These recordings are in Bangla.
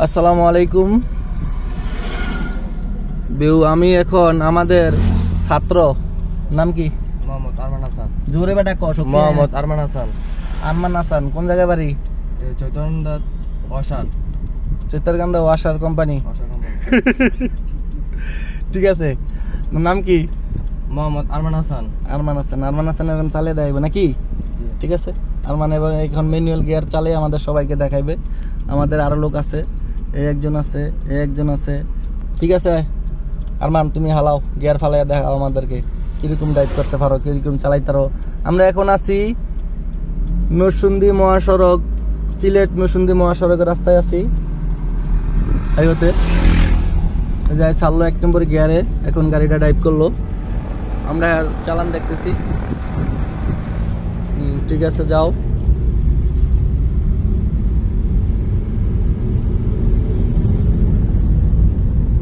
আসসালামু আলাইকুম বেউ। আমি এখন আমাদের ছাত্র নাম কি? মোহাম্মদ আরমান হাসান। জোরে বেটা কষ। মোহাম্মদ আরমান হাসান। আরমান হাসান কোন জায়গায় বাড়ি? চৈতন্য ওয়াসার। চৈতারকান্দা ওয়াসার কোম্পানি। ঠিক আছে, নাম কি? মোহাম্মদ আরমান হাসান। আরমান হাসান। আরমান হাসান এখন চালিয়ে দেখাইবে নাকি? ঠিক আছে, আরমান এবং এখন ম্যানুয়াল গিয়ার চালিয়ে আমাদের সবাইকে দেখাইবে। আমাদের আরো লোক আছে, এই একজন আছে, এই একজন আছে। ঠিক আছে আরমান, তুমি হালাও, গিয়ার ফালাইয়া দেখাও আমাদেরকে কিরকম ড্রাইভ করতে পারো, কিরকম চালাইতে পারো। আমরা এখন আছি নরসিংদী মহাসড়ক, সিলেট নরসিংদী মহাসড়কের রাস্তায় আছি। হাইওয়েতে যাই ছাড়লো 1 নম্বর গিয়ারে, এখন গাড়িটা ড্রাইভ করলো, আমরা চালান দেখতেছি। ঠিক আছে যাও।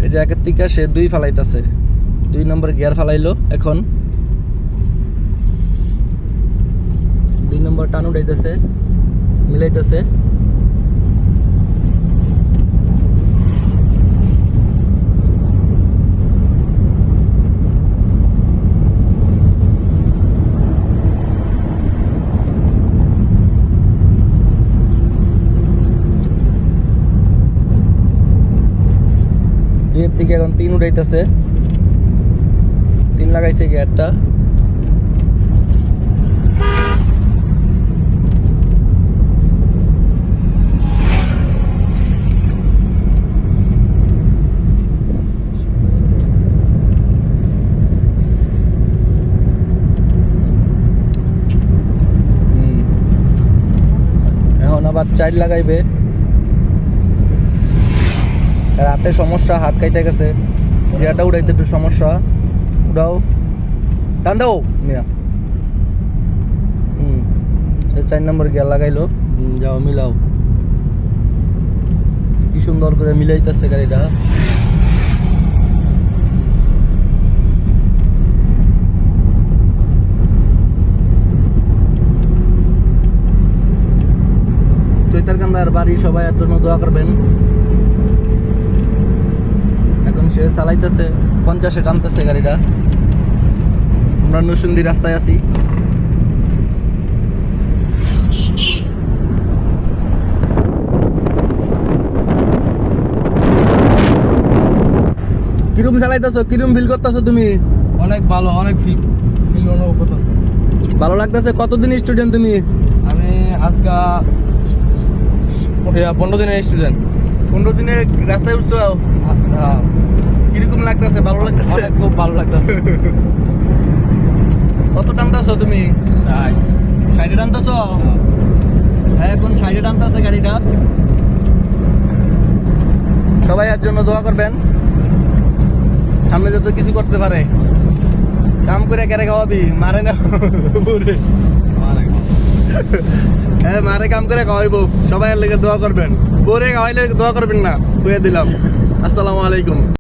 এই যে 1 থেকে সে 2 ফালাইতেছে, 2 নম্বর গিয়ার ফালাইলো, এখন 2 নম্বর টান উঠাইতেছে, মিলাইতেছে। দুইয়ের থেকে এখন 3 উঠাইতেছে, 3 লাগাইছে গিয়ারটা। এখন আবার 4 লাগাইবে। রাতে সমস্যা, হাত কাইটে গেছে, গিয়ারটা উঠাইতে একটু সমস্যা। উঠাও, টান দাও মিয়া। 4 নম্বর গিয়ার লাগাইলো, যাও মিলাও। কি সুন্দর করে মিলাইতেছে গাড়িটা। চৈতারকান্দার বাড়ি, সবাই এর জন্য দোয়া করবেন। এখন সে চালাইতেছে 50-এ টানতেছে গাড়িটা। আমরা নরসিংদী রাস্তায় আছি। কিরম চালাইতেছো, কিরম ফিল করতেছো তুমি? অনেক ভালো, অনেক ফিল অনুভব করতেছে। ভালো লাগতেছে। কতদিন স্টুডেন্ট তুমি? আমি আজকে 15 দিনের স্টুডেন্ট। 15 দিনের রাস্তায় উঠছো? হ্যাঁ। কিরকম লাগতেছে? ভালো লাগতেছে? খুব ভালো লাগতেছে। কত টানতেছো তুমি? 60 টানতেছো? হ্যাঁ, এখন 60 টানতেছে গাড়িটা। সবাই এর জন্য দোয়া করবেন, সামনে যাতে কিছু করতে পারে। কাম করে কেড়ে খাওয়াবি, মারে না। হ্যাঁ, মারে কাম করে খাওয়াইবো। সবাই এর লেগে দোয়া করবেন, বোরে খাওয়াইলে দোয়া করবেন না, কইয়া দিলাম। আসসালামু আলাইকুম।